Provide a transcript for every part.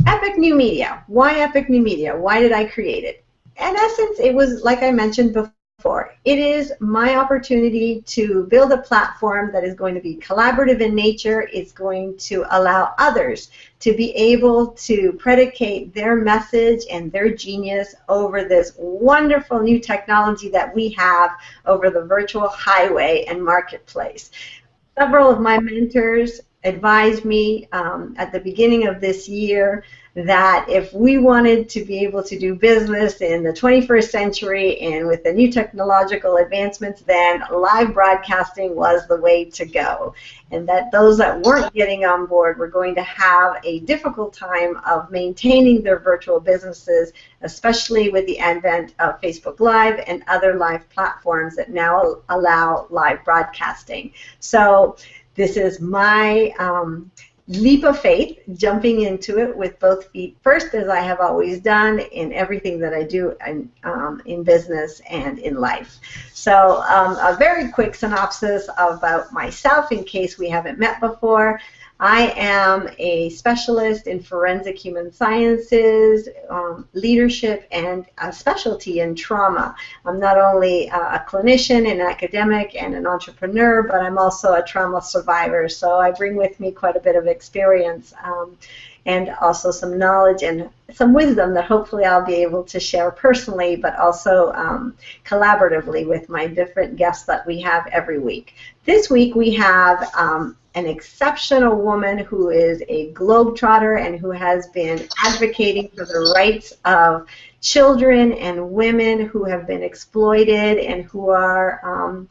Epic New Media. Why Epic New Media? Why did I create it? In essence, it was, like I mentioned before, it is my opportunity to build a platform that is going to be collaborative in nature. It's going to allow others to be able to predicate their message and their genius over this wonderful new technology that we have over the virtual highway and marketplace. Several of my mentors advised me at the beginning of this year that if we wanted to be able to do business in the 21st century and with the new technological advancements, then live broadcasting was the way to go. And that those that weren't getting on board were going to have a difficult time of maintaining their virtual businesses, especially with the advent of Facebook Live and other live platforms that now allow live broadcasting. So this is my leap of faith, jumping into it with both feet first, as I have always done in everything that I do in business and in life. So a very quick synopsis about myself in case we haven't met before. I am a specialist in forensic human sciences, leadership, and a specialty in trauma. I'm not only a clinician, an academic, and an entrepreneur, but I'm also a trauma survivor. So I bring with me quite a bit of experience and also some knowledge and some wisdom that hopefully I'll be able to share personally, but also collaboratively with my different guests that we have every week. This week we have an exceptional woman who is a globetrotter and who has been advocating for the rights of children and women who have been exploited and who are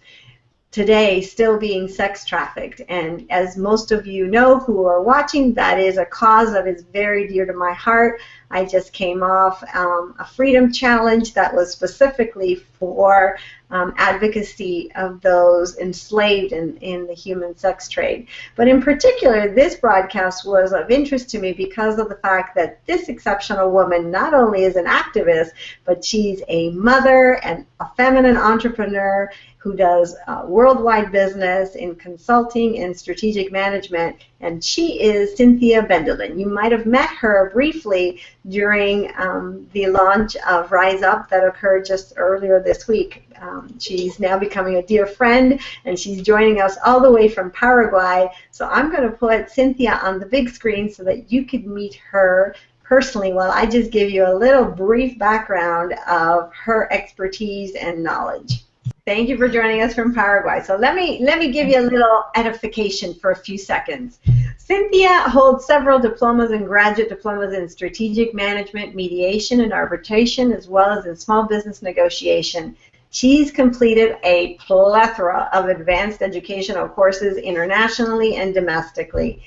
today still being sex trafficked. And as most of you know who are watching, that is a cause that is very dear to my heart. I just came off a freedom challenge that was specifically for advocacy of those enslaved in the human sex trade. But in particular, this broadcast was of interest to me because of the fact that this exceptional woman not only is an activist, but she's a mother and a feminine entrepreneur who does worldwide business in consulting and strategic management, and she is Cynthia Bendlin. You might have met her briefly during the launch of Rise Up that occurred just earlier this week. She's now becoming a dear friend, and she's joining us all the way from Paraguay. So I'm going to put Cynthia on the big screen so that you could meet her personally while I just give you a little brief background of her expertise and knowledge. Thank you for joining us from Paraguay. So let me give you a little edification for a few seconds. Cynthia holds several diplomas and graduate diplomas in strategic management, mediation, and arbitration, as well as in small business negotiation. She's completed a plethora of advanced educational courses internationally and domestically.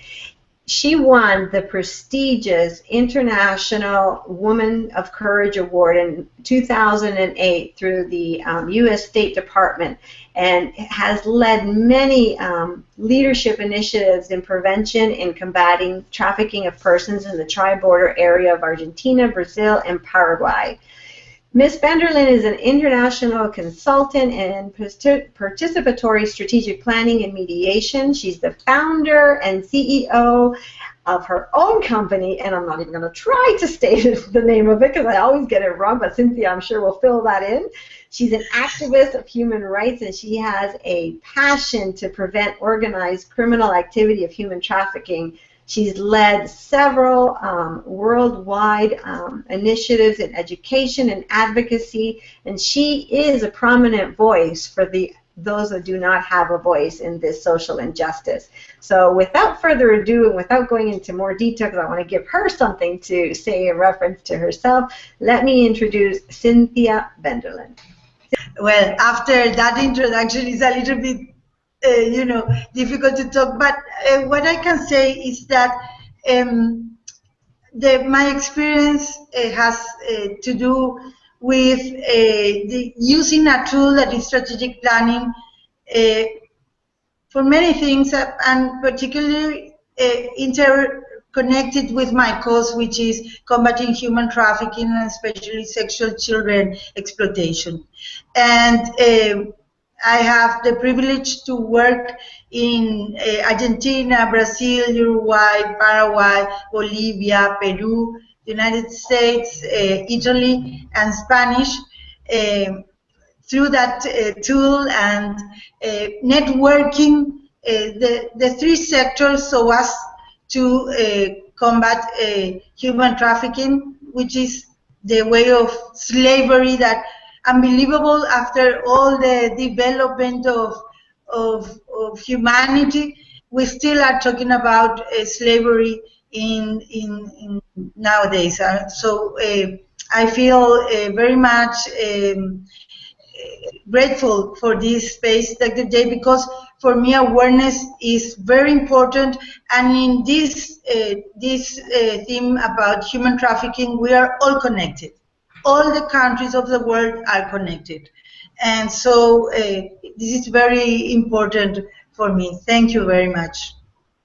She won the prestigious International Woman of Courage Award in 2008 through the U.S. State Department and has led many leadership initiatives in prevention and combating trafficking of persons in the tri-border area of Argentina, Brazil, and Paraguay. Ms. Bendlin is an international consultant in participatory strategic planning and mediation. She's the founder and CEO of her own company, and I'm not even going to try to state the name of it because I always get it wrong, but Cynthia, I'm sure, will fill that in. She's an activist of human rights, and she has a passion to prevent organized criminal activity of human trafficking. She's led several worldwide initiatives in education and advocacy, and she is a prominent voice for those that do not have a voice in this social injustice. So without further ado, and without going into more detail, because I want to give her something to say in reference to herself, let me introduce Cynthia Bendlin. Well, after that introduction, it's a little bit difficult to talk, but what I can say is that my experience has to do with using a tool that is strategic planning for many things, and particularly interconnected with my cause, which is combating human trafficking and especially sexual children exploitation. And I have the privilege to work in Argentina, Brazil, Uruguay, Paraguay, Bolivia, Peru, United States, Italy, and Spanish. Through that tool and networking the three sectors so as to combat human trafficking, which is the way of slavery that unbelievable after all the development of humanity, we still are talking about slavery in nowadays. So I feel very much grateful for this space, Dr. J, because for me awareness is very important, and in this theme about human trafficking, we are all connected. All the countries of the world are connected, and so this is very important for me. Thank you very much.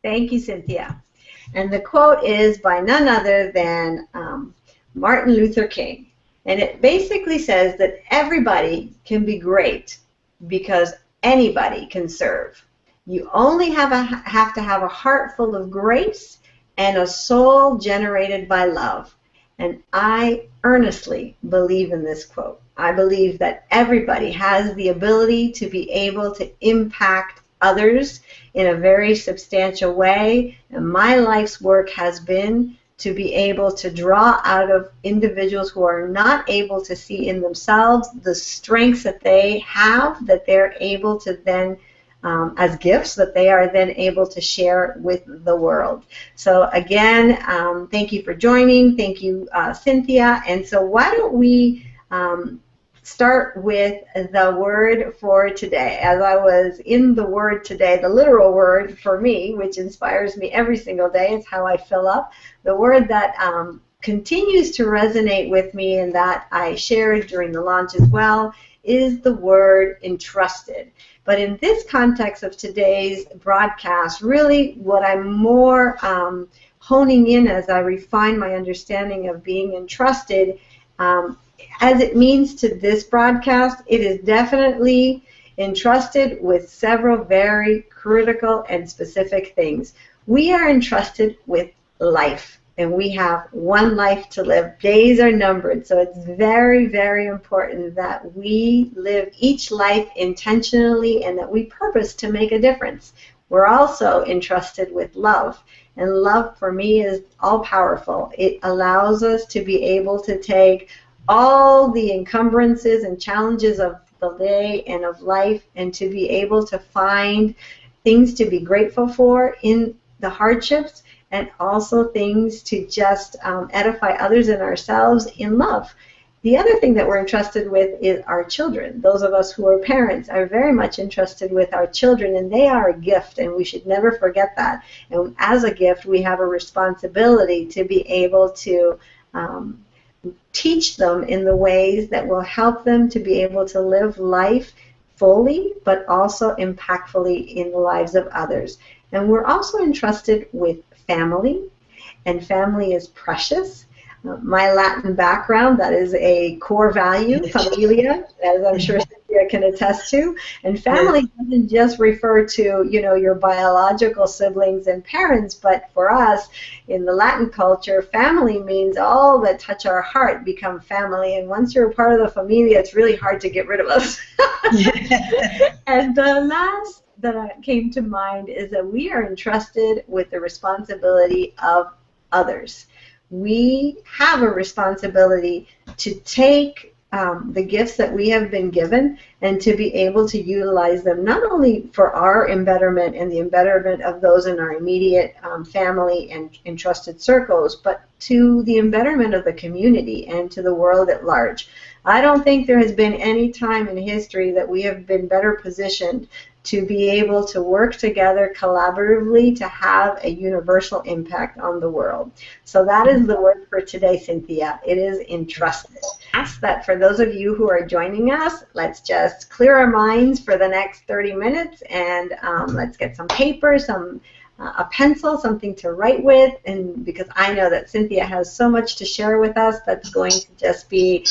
Thank you, Cynthia. And the quote is by none other than Martin Luther King. And it basically says that everybody can be great because anybody can serve. You only have to have a heart full of grace and a soul generated by love. And I earnestly believe in this quote. I believe that everybody has the ability to be able to impact others in a very substantial way. And my life's work has been to be able to draw out of individuals who are not able to see in themselves the strengths that they have, that they're able to then, as gifts, that they are then able to share with the world. So again, thank you for joining. Thank you, Cynthia. And so why don't we start with the word for today. As I was in the word today, the literal word for me, which inspires me every single day, it's how I fill up. The word that continues to resonate with me and that I shared during the launch as well is the word entrusted. But in this context of today's broadcast, really what I'm more honing in as I refine my understanding of being entrusted, as it means to this broadcast, it is definitely entrusted with several very critical and specific things. We are entrusted with life, and we have one life to live. Days are numbered, so it's very, very important that we live each life intentionally and that we purpose to make a difference. We're also entrusted with love, and love for me is all-powerful. It allows us to be able to take all the encumbrances and challenges of the day and of life and to be able to find things to be grateful for in the hardships and also things to just edify others and ourselves in love. The other thing that we're entrusted with is our children. Those of us who are parents are very much entrusted with our children, and they are a gift, and we should never forget that. And as a gift, we have a responsibility to be able to teach them in the ways that will help them to be able to live life fully, but also impactfully in the lives of others. And we're also entrusted with family, and family is precious. My Latin background, that is a core value, familia, as I'm sure Cynthia can attest to. And family doesn't just refer to, you know, your biological siblings and parents, but for us, in the Latin culture, family means all that touch our heart become family. And once you're a part of the familia, it's really hard to get rid of us. And the last that came to mind is that we are entrusted with the responsibility of others. We have a responsibility to take the gifts that we have been given and to be able to utilize them not only for our embetterment and the embetterment of those in our immediate family and entrusted circles, but to the embetterment of the community and to the world at large. I don't think there has been any time in history that we have been better positioned to be able to work together collaboratively to have a universal impact on the world. So that is the word for today, Cynthia. It is entrusted. Ask that for those of you who are joining us, let's just clear our minds for the next 30 minutes and let's get some paper, some a pencil, something to write with, and because I know that Cynthia has so much to share with us that's going to just be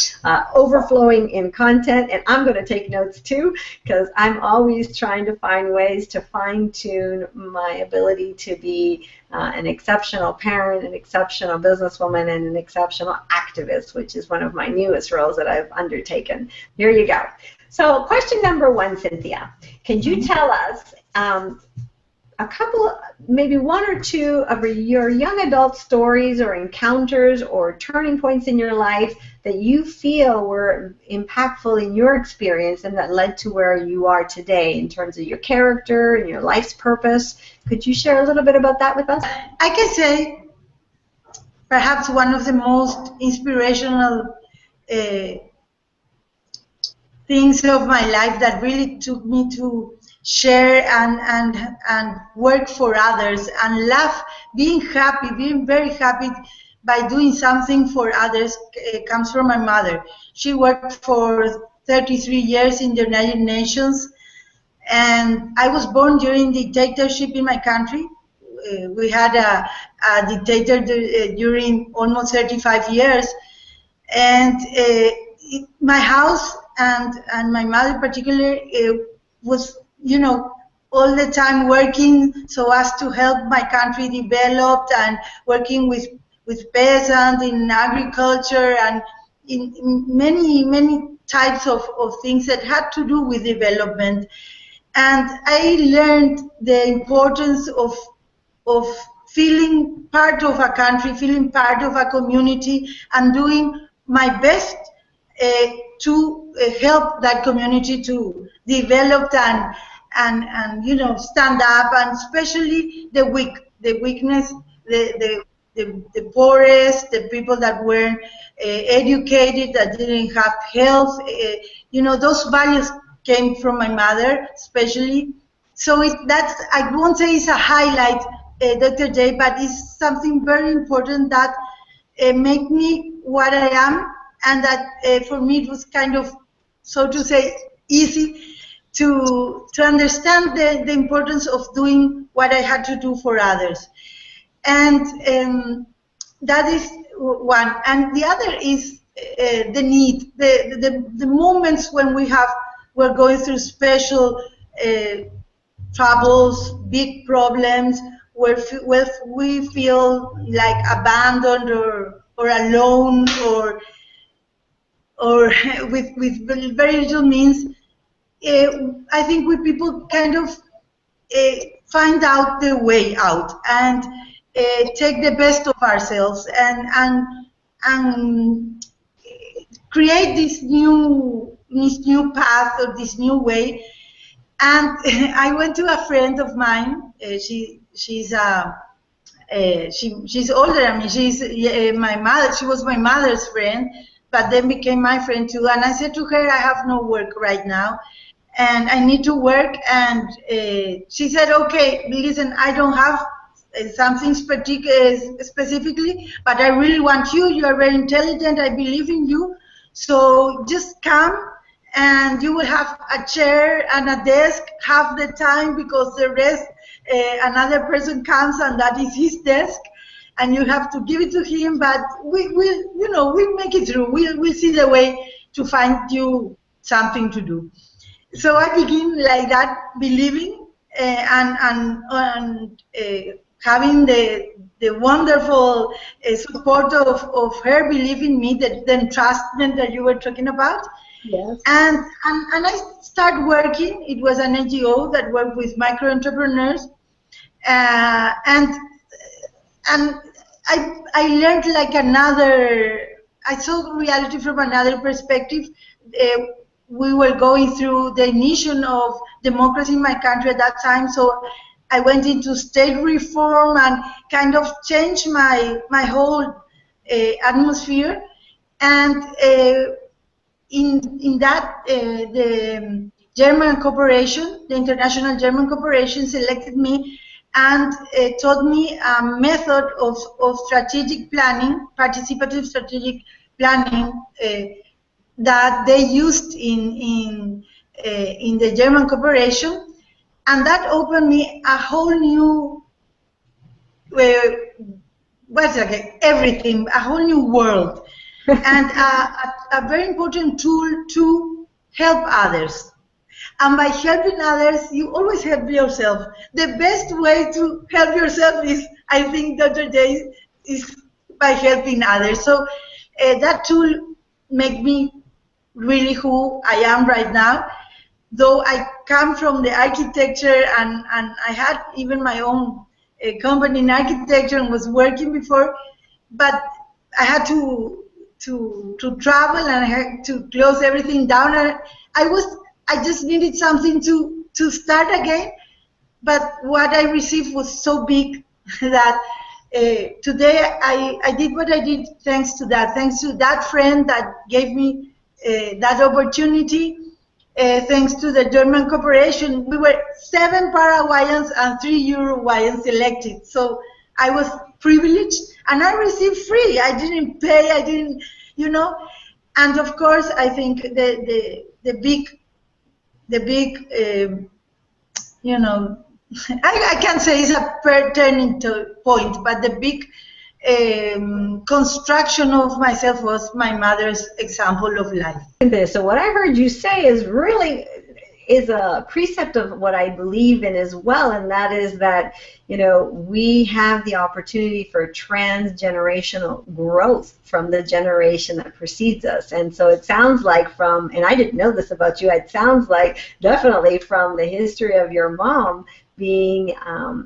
overflowing in content, and I'm going to take notes too, because I'm always trying to find ways to fine-tune my ability to be an exceptional parent, an exceptional businesswoman, and an exceptional activist, which is one of my newest roles that I've undertaken. Here you go. So question number one, Cynthia, can you tell us a couple, maybe one or two of your young adult stories or encounters or turning points in your life that you feel were impactful in your experience and that led to where you are today in terms of your character and your life's purpose? Could you share a little bit about that with us? I can say perhaps one of the most inspirational things of my life that really took me to share and work for others and laugh, being happy, being very happy by doing something for others comes from my mother. She worked for 33 years in the United Nations, and I was born during dictatorship in my country. We had a dictator during almost 35 years, and my house and my mother particularly was, you know, all the time working so as to help my country develop and working with peasants in agriculture and in many types of things that had to do with development. And I learned the importance of feeling part of a country, feeling part of a community, and doing my best to help that community to develop and you know, stand up, and especially the weak, the weakness, the poorest, the people that weren't educated, that didn't have health. You know, those values came from my mother, especially. So that's, I won't say it's a highlight, Dr. J, but it's something very important that make me what I am, and that for me it was kind of, so to say, easy to understand the importance of doing what I had to do for others. And that is one. And the other is the need, the moments when we're going through special troubles, big problems, where we feel like abandoned or alone or with very little means. I think we people kind of find out the way out and take the best of ourselves and create this new path or this new way. And I went to a friend of mine. She's older. I mean, she's my mother. She was my mother's friend, but then became my friend too. And I said to her, I have no work right now, and I need to work. And she said, okay, listen, I don't have something specifically, but I really want you. You are very intelligent. I believe in you. So just come, and you will have a chair and a desk half the time, because the rest, another person comes and that is his desk, and you have to give it to him. But we'll make it through. We'll see the way to find you something to do. So I begin like that, believing and having the wonderful support of her believing me, the entrustment that you were talking about. Yes. And I started working. It was an NGO that worked with micro entrepreneurs, and I learned like I saw reality from another perspective. We were going through the initiation of democracy in my country at that time, so I went into state reform and kind of changed my whole atmosphere. And in that, the German corporation, the International German Corporation, selected me and taught me a method of strategic planning, participative strategic planning, that they used in the German corporation, and that opened me a whole new what's like everything, a whole new world, and a very important tool to help others. And by helping others, you always help yourself. The best way to help yourself is, I think, Dr. J, is by helping others. So that tool made me really who I am right now. Though I come from the architecture and I had even my own company in architecture and was working before, but I had to travel and I had to close everything down. And I just needed something to start again. But what I received was so big that today I did what I did thanks to that friend that gave me that opportunity. Thanks to the German corporation, we were 7 Paraguayans and 3 Uruguayans elected. So I was privileged, and I received free. I didn't pay. I didn't, you know. And of course, I think the big, you know, I can't say it's a turning point, but the big construction of myself was my mother's example of life. So what I heard you say is really is a precept of what I believe in as well, and that is that, you know, we have the opportunity for transgenerational growth from the generation that precedes us. And so it sounds like from, and I didn't know this about you, it sounds like definitely from the history of your mom being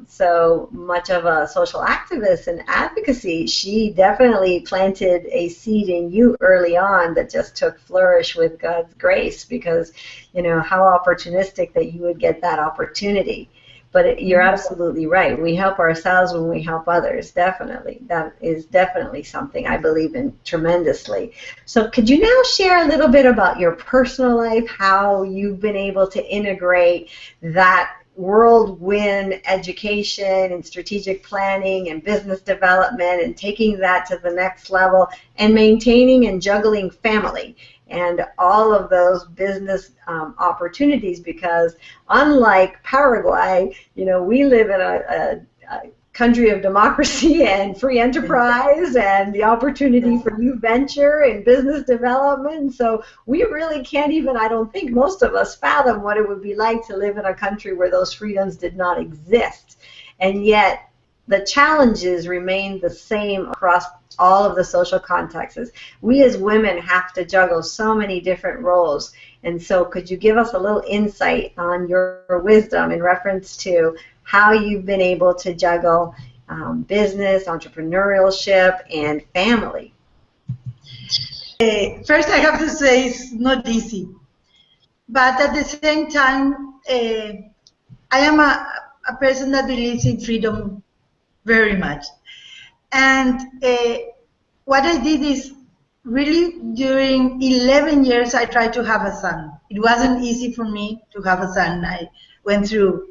so much of a social activist and advocacy, she definitely planted a seed in you early on that just took flourish with God's grace, because, you know, how opportunistic that you would get that opportunity. But you're absolutely right. We help ourselves when we help others, definitely. That is definitely something I believe in tremendously. So could you now share a little bit about your personal life, how you've been able to integrate that whirlwind education and strategic planning and business development and taking that to the next level and maintaining and juggling family and all of those business opportunities? Because unlike Paraguay, you know, we live in a country of democracy and free enterprise and the opportunity for new venture and business development. So we really can't even, I don't think most of us fathom what it would be like to live in a country where those freedoms did not exist. And yet the challenges remain the same across all of the social contexts. We as women have to juggle so many different roles. And so could you give us a little insight on your wisdom in reference to how you've been able to juggle business, entrepreneurship, and family? First, I have to say it's not easy. But at the same time, I am a person that believes in freedom very much. And what I did is, really, during 11 years, I tried to have a son. It wasn't easy for me to have a son. I went through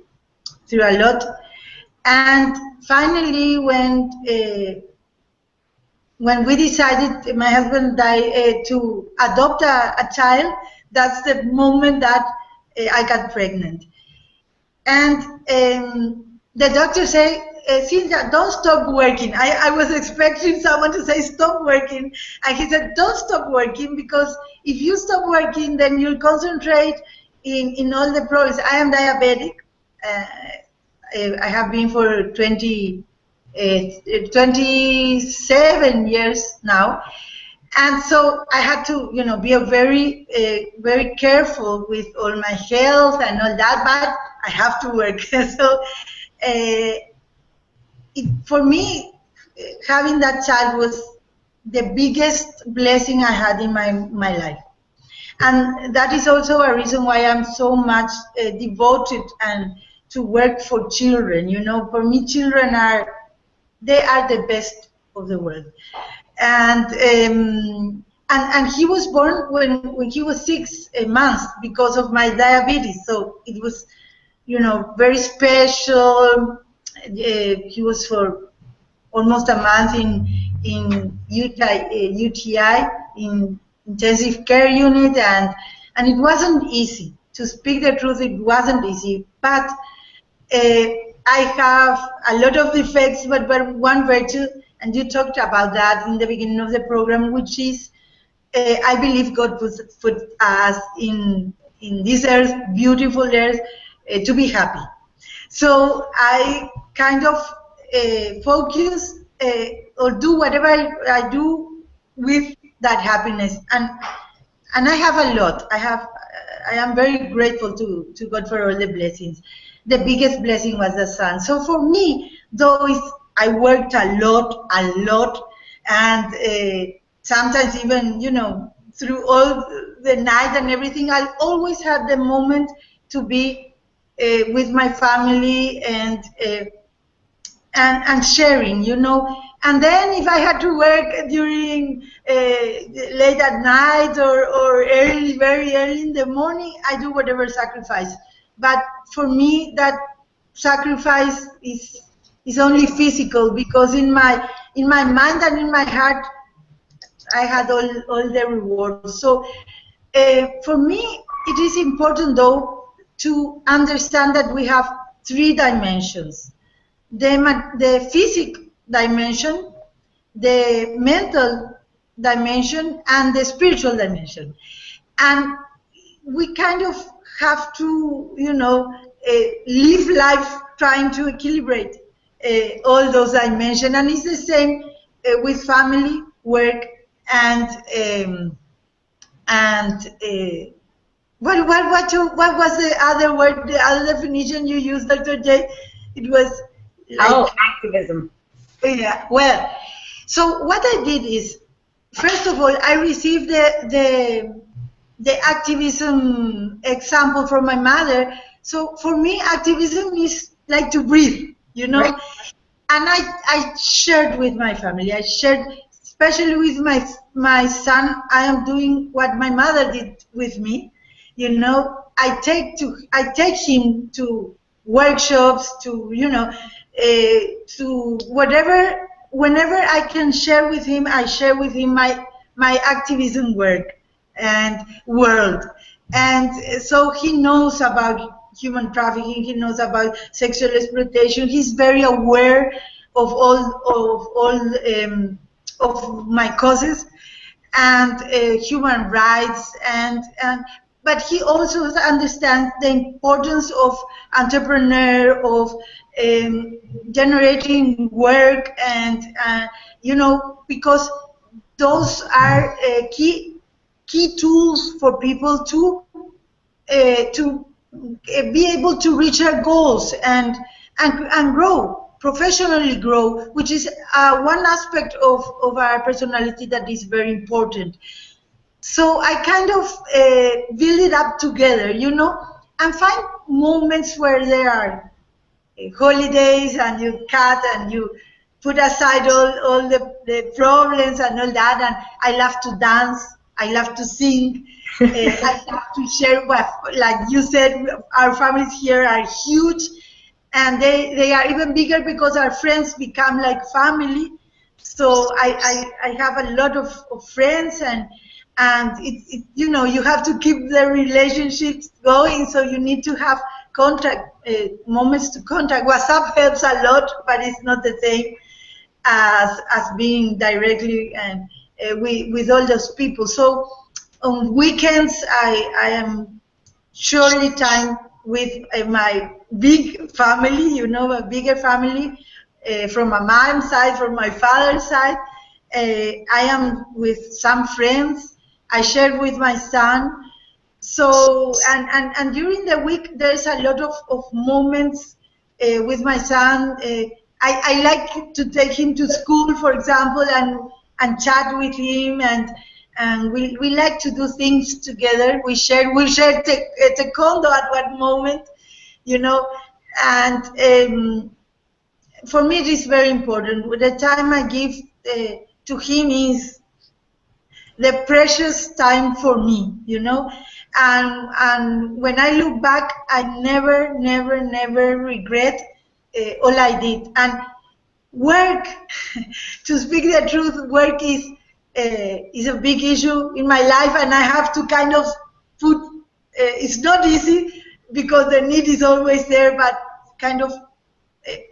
a lot. And finally, when we decided, my husband died, to adopt a child, that's the moment that I got pregnant. And the doctor said, Cynthia, don't stop working. I was expecting someone to say stop working. And he said, don't stop working, because if you stop working, then you'll concentrate in all the problems. I am diabetic. I have been for 27 years now. And so I had to, you know, be very careful with all my health and all that, but I have to work. So for me, having that child was the biggest blessing I had in my life. And that is also a reason why I'm so much devoted and to work for children. You know, for me, children are the best of the world. And he was born when he was 6 months because of my diabetes. So it was, you know, very special. He was for almost a month in UTI, in intensive care unit, and it wasn't easy. To speak the truth, it wasn't easy. But I I have a lot of defects, but one virtue, and you talked about that in the beginning of the program, which is I believe God put us in this earth, beautiful earth, to be happy. So I kind of focus or do whatever I do with that happiness, and I have a lot. I am very grateful to God for all the blessings. The biggest blessing was the son. So for me, though I worked a lot, and sometimes even, through all the night and everything, I always had the moment to be with my family and sharing, And then if I had to work during late at night or early, very early in the morning, I do whatever sacrifice. But for me, that sacrifice is only physical, because in my mind and in my heart, I had all the rewards. So for me, it is important, though, to understand that we have 3 dimensions. The physical dimension, the mental dimension, and the spiritual dimension. And we kind of have to, live life trying to equilibrate all those dimensions. And it's the same with family, work, and what was the other word, the other definition you used, Dr. J? It was like activism. Yeah. Well, so what I did is, first of all, I received the activism example from my mother. So for me, activism is like to breathe, Right. And I shared with my family. I shared, especially with my son. I am doing what my mother did with me. I take him to workshops, to whatever, whenever I can share with him, I share with him my activism work and world. And so he knows about human trafficking, he knows about sexual exploitation, he's very aware of all of my causes, and human rights, but he also understands the importance of entrepreneur, of generating work, and because those are key tools for people to be able to reach their goals and grow, professionally grow, which is one aspect of our personality that is very important. So I kind of build it up together, and find moments where there are holidays, and you cut and you put aside all the problems and all that, and I love to dance, I love to sing, I love to share what, like you said, our families here are huge, and they are even bigger because our friends become like family. So I have a lot of friends, and it you have to keep the relationships going, so you need to have contact, moments to contact. WhatsApp helps a lot, but it's not the same as being directly and with all those people. So on weekends, I am surely time with my big family, a bigger family, from my mom's side, from my father's side. I am with some friends. I share with my son. So, and during the week, there's a lot of moments with my son. I like to take him to school, for example, and chat with him, and we like to do things together. We share taekwondo at one moment, and for me it is very important. The time I give to him is the precious time for me, and when I look back, I never regret all I did. And work, to speak the truth, work is a big issue in my life, and I have to kind of put, it's not easy because the need is always there, but kind of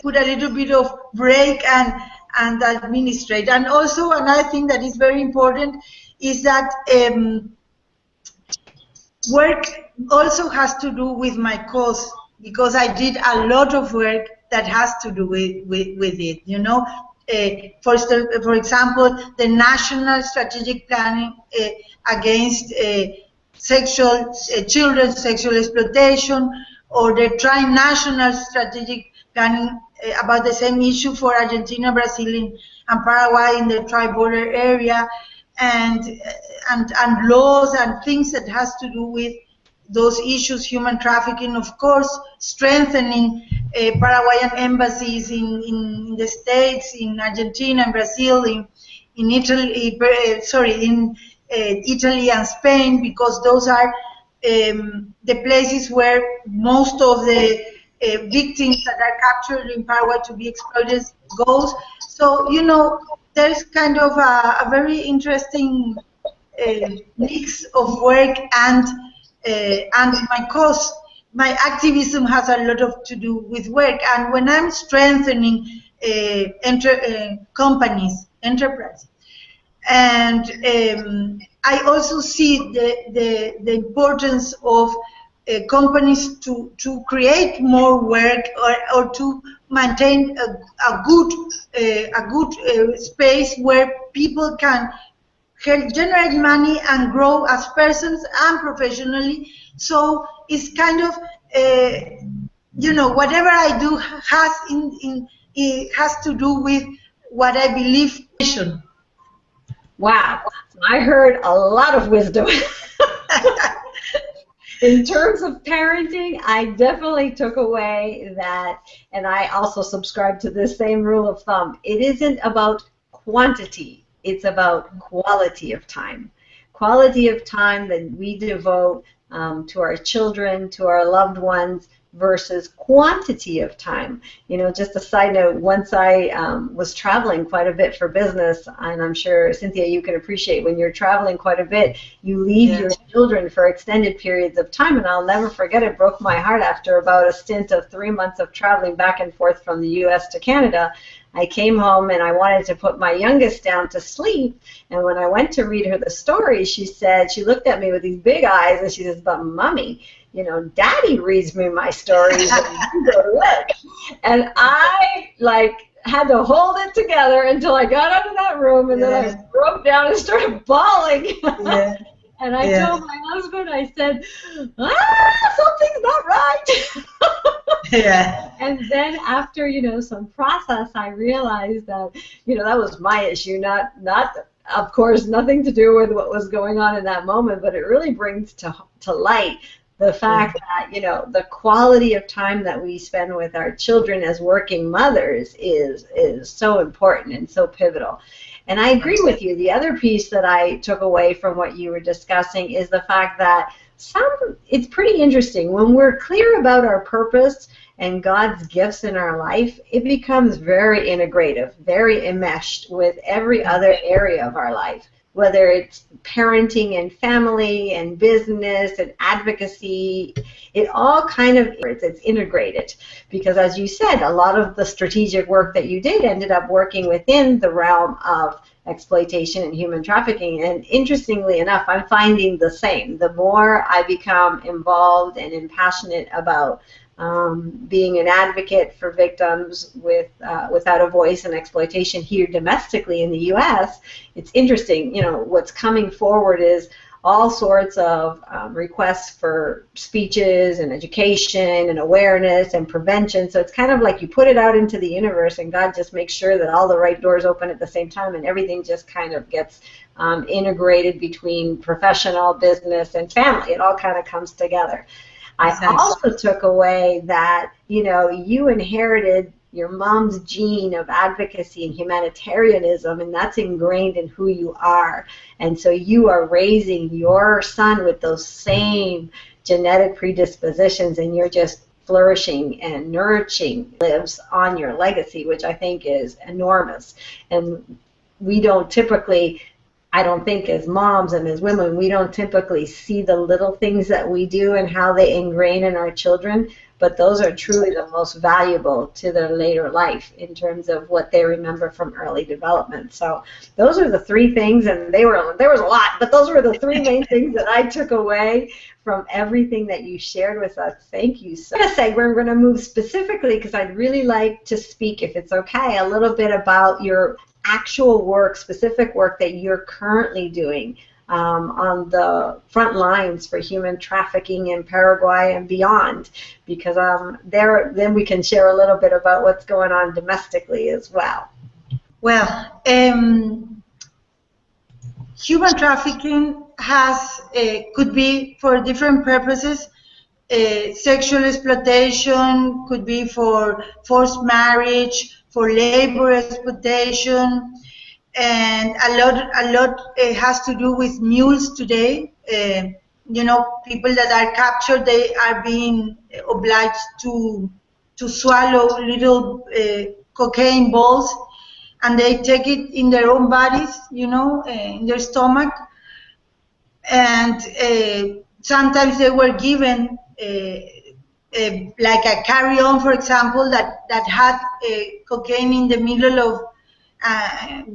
put a little bit of break and administrate. And also another thing that is very important is that work also has to do with my cause, because I did a lot of work that has to do with it, you know. For example, the National Strategic Planning against children's sexual exploitation, or the Tri-National Strategic Planning about the same issue for Argentina, Brazil, and Paraguay in the tri-border area, and laws and things that has to do with those issues, human trafficking, of course, strengthening Paraguayan embassies in the States, in Argentina, and Brazil, in Italy, Italy and Spain, because those are the places where most of the victims that are captured in Paraguay to be exploited goes. So, you know, there's kind of a very interesting mix of work and my cause. My activism has a lot to do with work, and when I'm strengthening companies, enterprises, and I also see the importance of companies to create more work, or to maintain a good space where people can help generate money and grow as persons and professionally. So it's kind of you know, whatever I do it has to do with what I believe. Wow, I heard a lot of wisdom. In terms of parenting, I definitely took away that, and I also subscribe to this same rule of thumb. It isn't about quantity, it's about quality of time. Quality of time that we devote to our children, to our loved ones, versus quantity of time. You know, just a side note, once I was traveling quite a bit for business, and I'm sure, Cynthia, you can appreciate when you're traveling quite a bit, you leave your children for extended periods of time, and I'll never forget, it broke my heart after about a stint of 3 months of traveling back and forth from the U.S. to Canada. I came home and I wanted to put my youngest down to sleep, and when I went to read her the story, she looked at me with these big eyes and she says, "But Mommy, you know, Daddy reads me my stories when you go to work." And I had to hold it together until I got out of that room, and then I broke down and started bawling. And I told my husband, I said, something's not right. And then after, you know, some process, I realized that, you know, that was my issue, not of course, nothing to do with what was going on in that moment, but it really brings to light the fact that, you know, the quality of time that we spend with our children as working mothers is so important and so pivotal. And I agree with you. The other piece that I took away from what you were discussing is the fact that it's pretty interesting. When we're clear about our purpose and God's gifts in our life, it becomes very integrative, very enmeshed with every other area of our life, whether it's parenting and family and business and advocacy. It all kind of, it's integrated, because as you said, a lot of the strategic work that you did ended up working within the realm of exploitation and human trafficking. And interestingly enough, I'm finding the same. The more I become involved and impassionate about being an advocate for victims without a voice and exploitation here domestically in the U.S., it's interesting. You know, what's coming forward is all sorts of requests for speeches and education and awareness and prevention. So it's kind of like you put it out into the universe, and God just makes sure that all the right doors open at the same time, and everything just kind of gets integrated between professional, business, and family. It all kind of comes together. I also took away that, you know, you inherited your mom's gene of advocacy and humanitarianism, and that's ingrained in who you are. And so you are raising your son with those same genetic predispositions, and you're just flourishing and nourishing, lives on your legacy, which I think is enormous. And we don't typically, I don't think as moms and as women, we don't typically see the little things that we do and how they ingrain in our children, but those are truly the most valuable to their later life in terms of what they remember from early development. So those are the three things, and there was a lot, but those were the three main things that I took away from everything that you shared with us. Thank you. So we're going to move specifically, because I'd really like to speak, if it's okay, a little bit about your actual work, specific work that you're currently doing on the front lines for human trafficking in Paraguay and beyond, because then we can share a little bit about what's going on domestically as well. Well, human trafficking could be for different purposes. Sexual exploitation could be for forced marriage, for labor exploitation, and a lot has to do with mules today. You know, people that are captured, they are being obliged to swallow little cocaine balls, and they take it in their own bodies, you know, in their stomach, and sometimes they were given like a carry-on, for example, that had cocaine in the middle of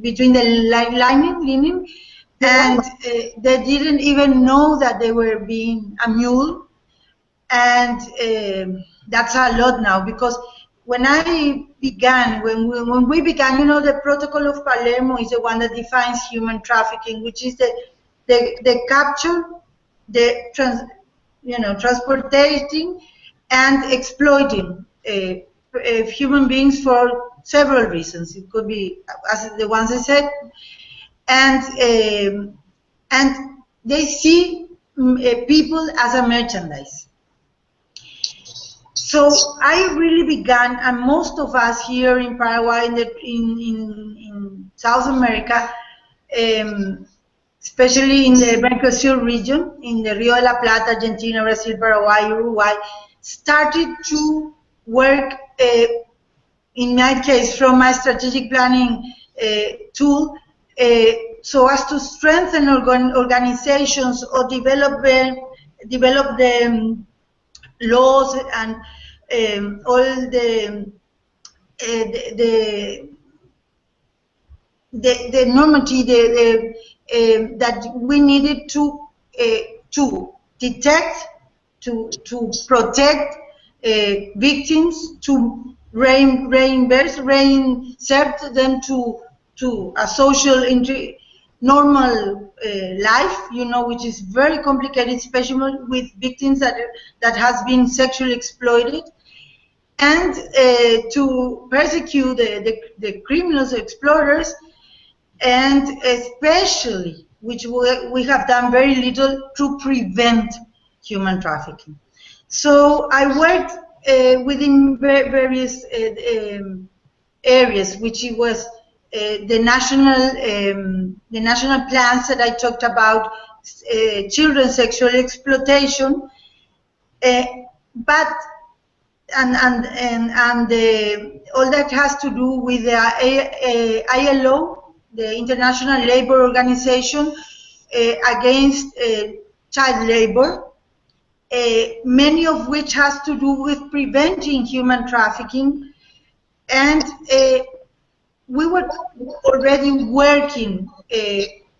between the lining, and they didn't even know that they were being a mule, and that's a lot now, because when I began, when we began, you know, the Protocol of Palermo is the one that defines human trafficking, which is the capture, the transporting and exploiting human beings for several reasons. It could be, as the ones I said, and they see people as a merchandise. So I really began, and most of us here in Paraguay, in South America, especially in the Mercosur region, in the Rio de la Plata, Argentina, Brazil, Paraguay, Uruguay, started to work, in my case, from my strategic planning tool, so as to strengthen organizations or develop the laws and all the normative that we needed to detect, to protect victims, to reinsert them to a social normal life, you know, which is very complicated, especially with victims that has been sexually exploited, and to persecute the criminals, exploiters, and especially, which we have done very little, to prevent human trafficking. So I worked within various areas, which it was the national plans that I talked about, children's sexual exploitation, but all that has to do with the ILO, the International Labour Organization, against child labor, many of which has to do with preventing human trafficking, and we were already working,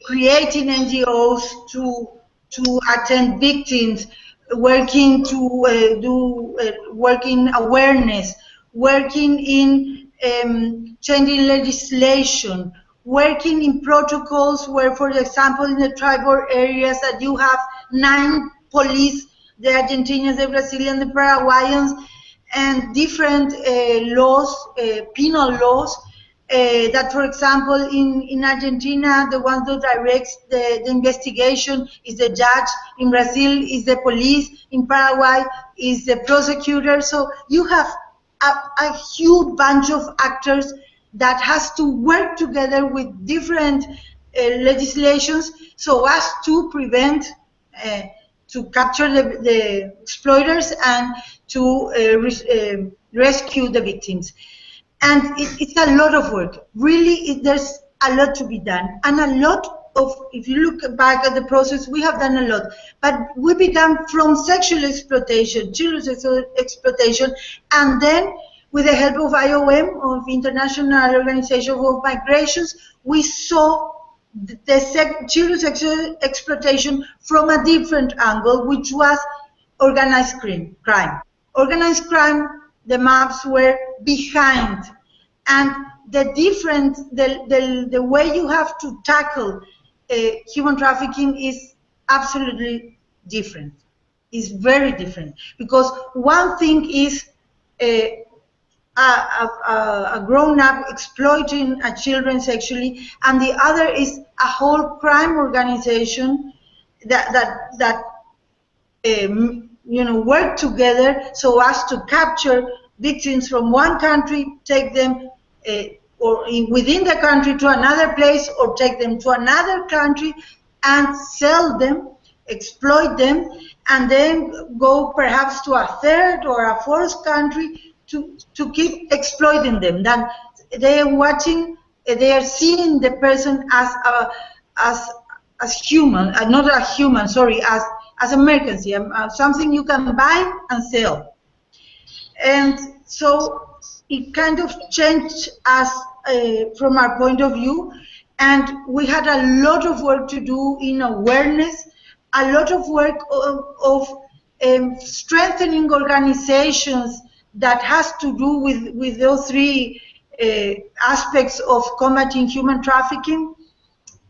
creating NGOs to attend victims, working to do working awareness, working in changing legislation, working in protocols where, for example, in the tribal areas that you have 9 police, the Argentinians, the Brazilians, the Paraguayans, and different laws, penal laws, that, for example, in Argentina, the one that directs the investigation is the judge. In Brazil is the police. In Paraguay is the prosecutor. So you have a huge bunch of actors that has to work together with different legislations so as to prevent, to capture the exploiters and to rescue the victims. And it's a lot of work. Really, there's a lot to be done, and a lot if you look back at the process, we have done a lot. But we began from sexual exploitation, children's sexual exploitation, and then with the help of IOM, of International Organization of Migrations, we saw the children's sexual exploitation from a different angle, which was organized crime. Organized crime, the maps were behind, and the way you have to tackle human trafficking is absolutely different. It's very different, because one thing is a grown-up exploiting a children sexually, and the other is a whole crime organization that work together so as to capture victims from one country, take them within the country to another place, or take them to another country and sell them, exploit them, and then go perhaps to a third or a fourth country to keep exploiting them. Then they are seeing the person as human, not a human, sorry, as a mercancy, something you can buy and sell. And so it kind of changed us from our point of view, and we had a lot of work to do in awareness, a lot of work of strengthening organizations that has to do with those three aspects of combating human trafficking,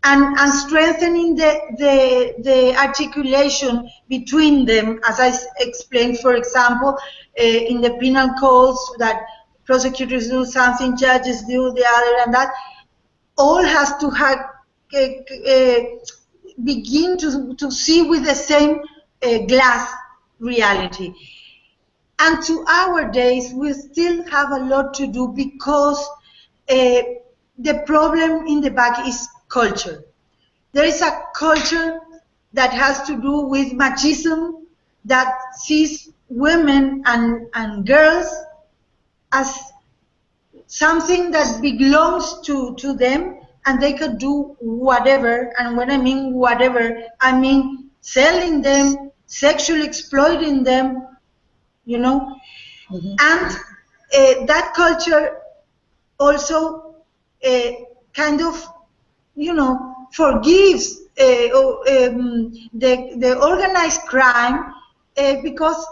and strengthening the articulation between them, as I explained, for example, in the penal codes, that prosecutors do something, judges do the other, and that all has to have begin to see with the same glass reality. And to our days, we still have a lot to do, because the problem in the back is culture. There is a culture that has to do with machismo, that sees women and girls as something that belongs to them, and they could do whatever. And when I mean whatever, I mean selling them, sexually exploiting them, Mm-hmm. And that culture also kind of, forgives the organized crime because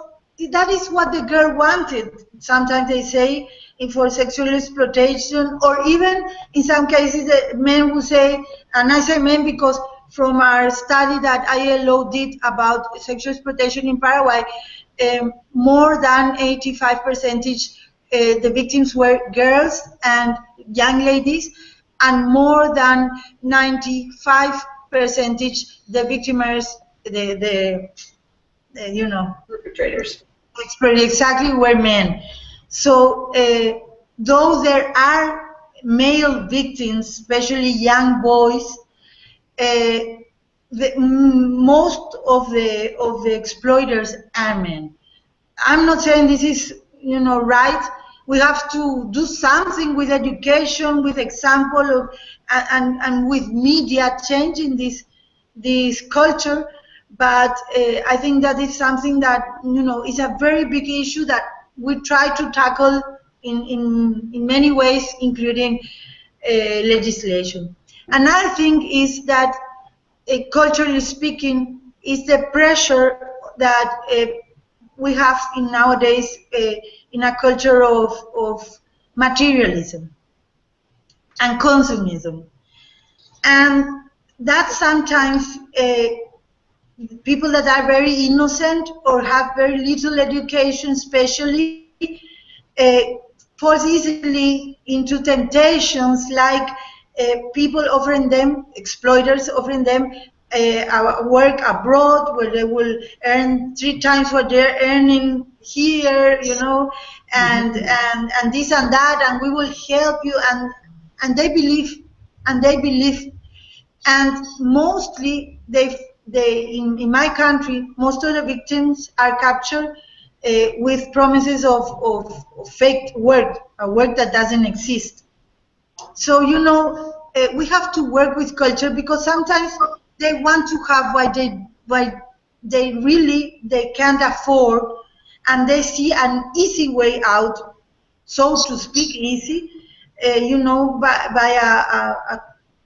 that is what the girl wanted. Sometimes they say for sexual exploitation, or even in some cases the men will say, and I say men because from our study that ILO did about sexual exploitation in Paraguay, more than 85% the victims were girls and young ladies, and more than 95% the victims, the perpetrators, exactly, were men. So though there are male victims, especially young boys, most of the exploiters are men. I'm not saying this is right. We have to do something with education, with example of, and with media changing this culture. But I think that is something that is a very big issue that we try to tackle in many ways, including legislation. Another thing is that, culturally speaking, is the pressure that we have nowadays in a culture of materialism and consumism, and that sometimes people that are very innocent or have very little education, especially, falls easily into temptations like people offering them, exploiters offering them work abroad where they will earn 3 times what they're earning here, and this and that, and we will help you, and they believe, and mostly in my country, most of the victims are captured with promises of fake work, a work that doesn't exist. So we have to work with culture, because sometimes they want to have what they really they can't afford, and they see an easy way out, so to speak, easy, you know, by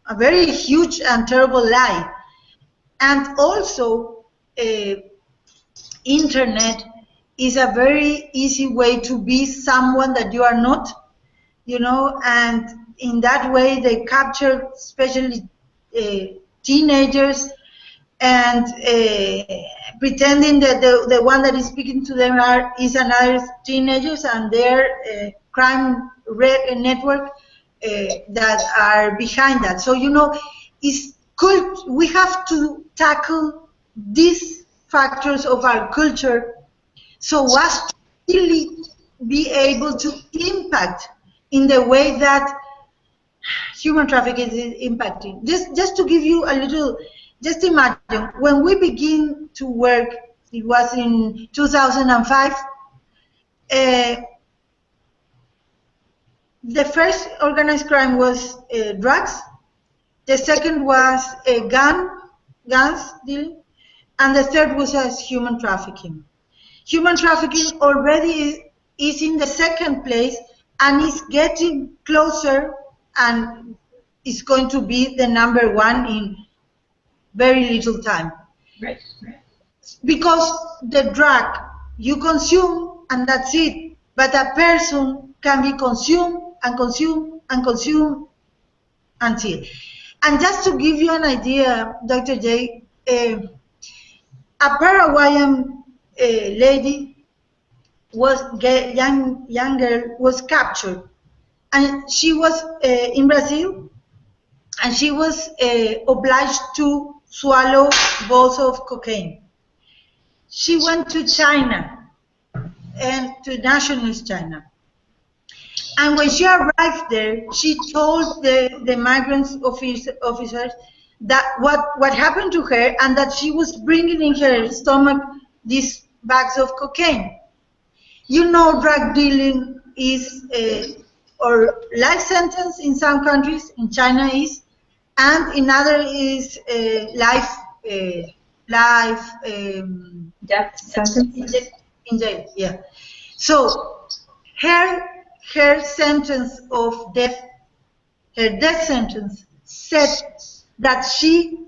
a very huge and terrible lie. And also, internet is a very easy way to be someone that you are not, you know, and in that way they capture especially teenagers, and pretending that the one that is speaking to them is another teenagers, and their crime network that are behind that. So, you know, we have to tackle these factors of our culture so as to really be able to impact in the way that human trafficking is impacting. Just to give you a little, just imagine, when we begin to work, it was in 2005, the first organized crime was drugs, the second was guns dealing, and the third was human trafficking. Human trafficking already is in the second place and is getting closer, and is going to be the number one in very little time. Right. Because the drug you consume and that's it, but a person can be consumed and consumed and consumed until. And just to give you an idea, Dr. J, a Paraguayan lady young girl was captured, and she was in Brazil, and she was obliged to swallow balls of cocaine. She went to China, and to nationalist China. And when she arrived there, she told the migrants officers that what happened to her, and that she was bringing in her stomach these bags of cocaine. You know, drug dealing is or life sentence in some countries, in China is, and in other is Death sentence in jail. Yeah. So her sentence of death, her death sentence, said that she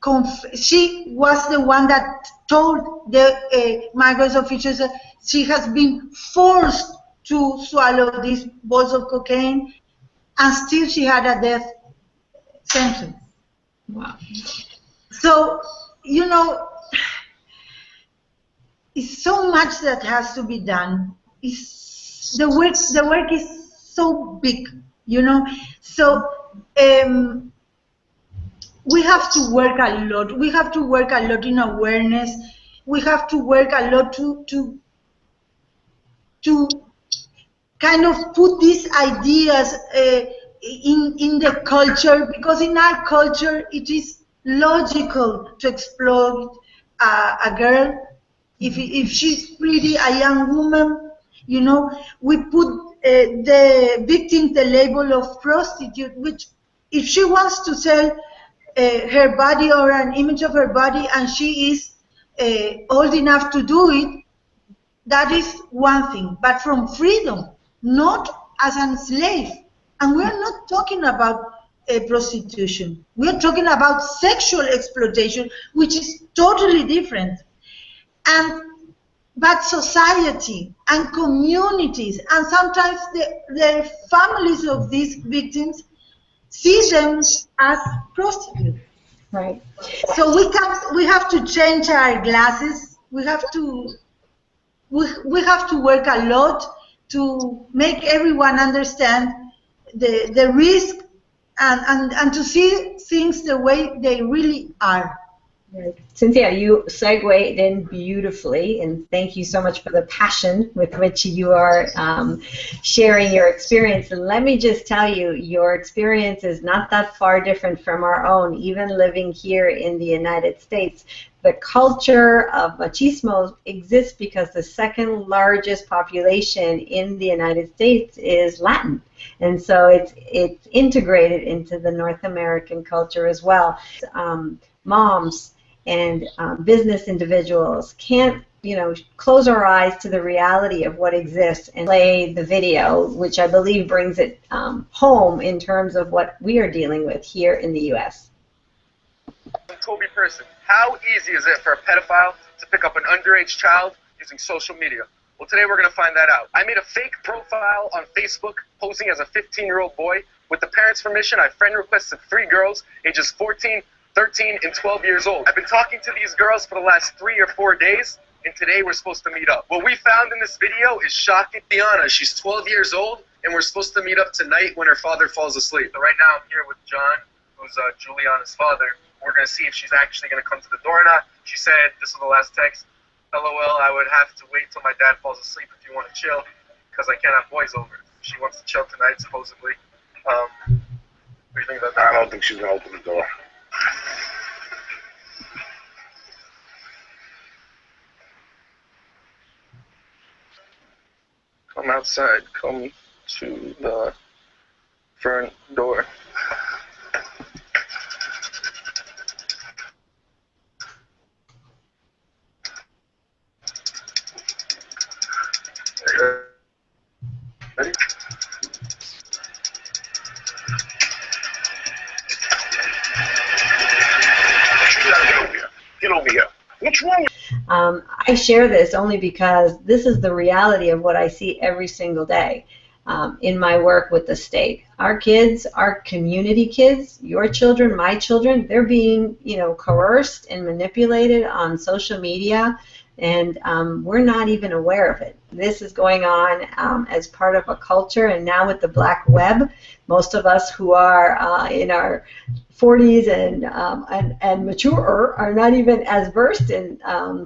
was the one that told the migrants officials that she has been forced to swallow these balls of cocaine, and still she had a death sentence. Wow. So, you know, it's so much that has to be done. The work is so big, you know. So we have to work a lot. We have to work a lot in awareness. We have to work a lot to kind of put these ideas in the culture, because in our culture it is logical to exploit a girl if she's pretty, a young woman. You know, we put the victim the label of prostitute, which if she wants to sell her body or an image of her body, and she is old enough to do it, that is one thing. But from freedom, not as a slave. And we're not talking about prostitution. We're talking about sexual exploitation, which is totally different. But society and communities, and sometimes the families of these victims, see them as prostitutes. Right. So we have to change our glasses. We have to work a lot to make everyone understand the risk, and to see things the way they really are. Right. Cynthia, you segued in beautifully, and thank you so much for the passion with which you are sharing your experience. And let me just tell you, your experience is not that far different from our own, even living here in the United States. the culture of machismo exists because the second largest population in the United States is Latin. And so it's integrated into the North American culture as well. Moms and business individuals can't, close our eyes to the reality of what exists and play the video, which I believe brings it home in terms of what we are dealing with here in the U.S. Kobe person, how easy is it for a pedophile to pick up an underage child using social media? Well, today we're going to find that out. I made a fake profile on Facebook posing as a 15-year-old boy. With the parents' permission, I friend requested 3 girls ages 14, 13, and 12 years old. I've been talking to these girls for the last 3 or 4 days, and today we're supposed to meet up. What we found in this video is shocking. Diana, she's 12 years old, and we're supposed to meet up tonight when her father falls asleep. So right now I'm here with John, who's Juliana's father. We're going to see if she's actually going to come to the door or not. She said, this was the last text, LOL, I would have to wait till my dad falls asleep if you want to chill, because I can't have boys over. She wants to chill tonight, supposedly. What do you think about that? I don't think she's going to open the door. Come outside. Come to the front door. Ready? Get over here. What's wrong with I share this only because this is the reality of what I see every single day in my work with the state. Our kids, our community kids, your children, my children, they're being, coerced and manipulated on social media, and we're not even aware of it. This is going on as part of a culture, and now with the black web, most of us who are in our 40s and mature are not even as versed in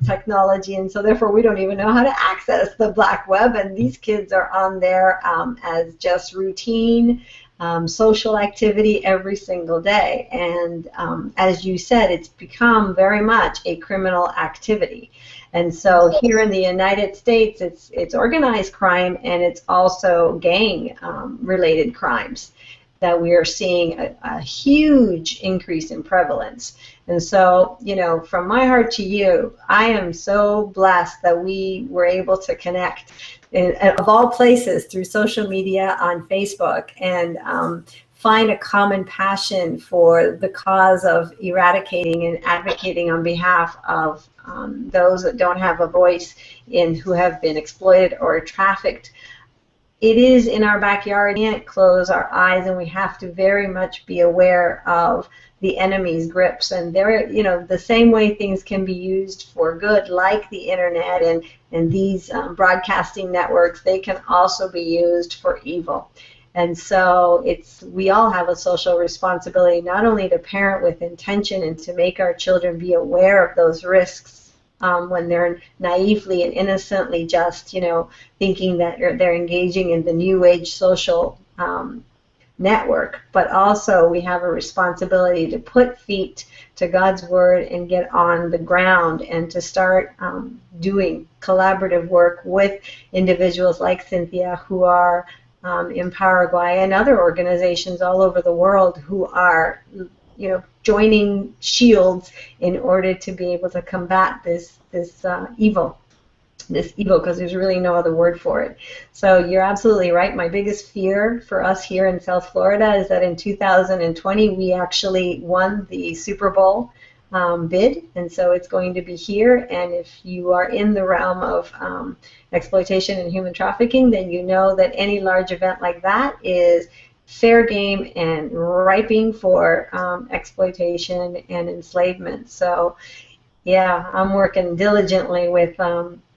technology, and so therefore we don't even know how to access the black web, and these kids are on there as just routine social activity every single day, and as you said, it's become very much a criminal activity. And so here in the United States, it's organized crime, and it's also gang related crimes that we are seeing a huge increase in prevalence. And so, from my heart to you, I am so blessed that we were able to connect, of all places, through social media on Facebook, and find a common passion for the cause of eradicating and advocating on behalf of those that don't have a voice and who have been exploited or trafficked. It is in our backyard. We can't close our eyes, and we have to very much be aware of the enemy's grips. And there, the same way things can be used for good, like the internet and these broadcasting networks, they can also be used for evil. And so we all have a social responsibility, not only to parent with intention and to make our children be aware of those risks when they're naively and innocently just, thinking that they're engaging in the new age social network, but also we have a responsibility to put feet to God's word and get on the ground and to start doing collaborative work with individuals like Cynthia, who are in Paraguay, and other organizations all over the world who are, joining shields in order to be able to combat this evil, because there's really no other word for it. So you're absolutely right. My biggest fear for us here in South Florida is that in 2020 we actually won the Super Bowl bid, and so it's going to be here. And if you are in the realm of exploitation and human trafficking, then you know that any large event like that is fair game and ripening for exploitation and enslavement. So yeah, I'm working diligently with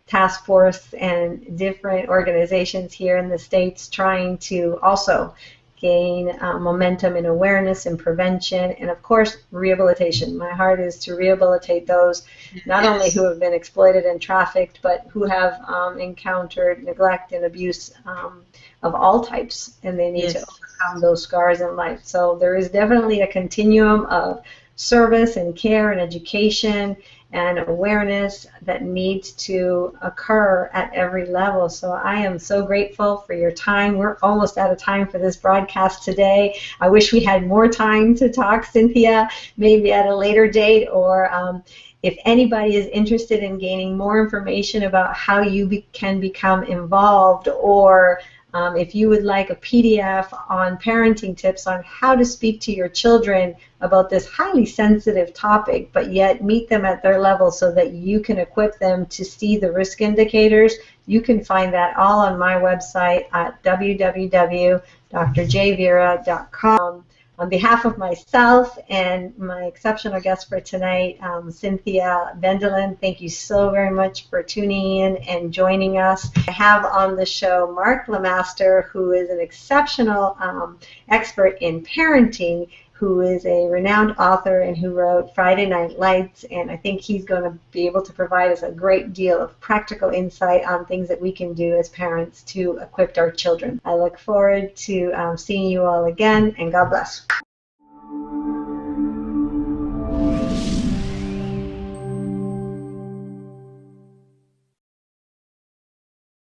task force and different organizations here in the States, trying to also gain momentum in awareness and prevention, and of course rehabilitation. My heart is to rehabilitate those not only who have been exploited and trafficked, but who have encountered neglect and abuse of all types, and they need to overcome those scars in life. So there is definitely a continuum of service and care and education and awareness that needs to occur at every level. So I am so grateful for your time. We're almost out of time for this broadcast today. I wish we had more time to talk, Cynthia, maybe at a later date, or if anybody is interested in gaining more information about how you can become involved, or if you would like a PDF on parenting tips on how to speak to your children about this highly sensitive topic, but yet meet them at their level so that you can equip them to see the risk indicators, you can find that all on my website at www.drjvera.com. On behalf of myself and my exceptional guest for tonight, Cynthia Bendlin, thank you so very much for tuning in and joining us. I have on the show Mark Lemaster, who is an exceptional expert in parenting, who is a renowned author and who wrote Friday Night Lights, and I think he's going to be able to provide us a great deal of practical insight on things that we can do as parents to equip our children. I look forward to seeing you all again, and God bless.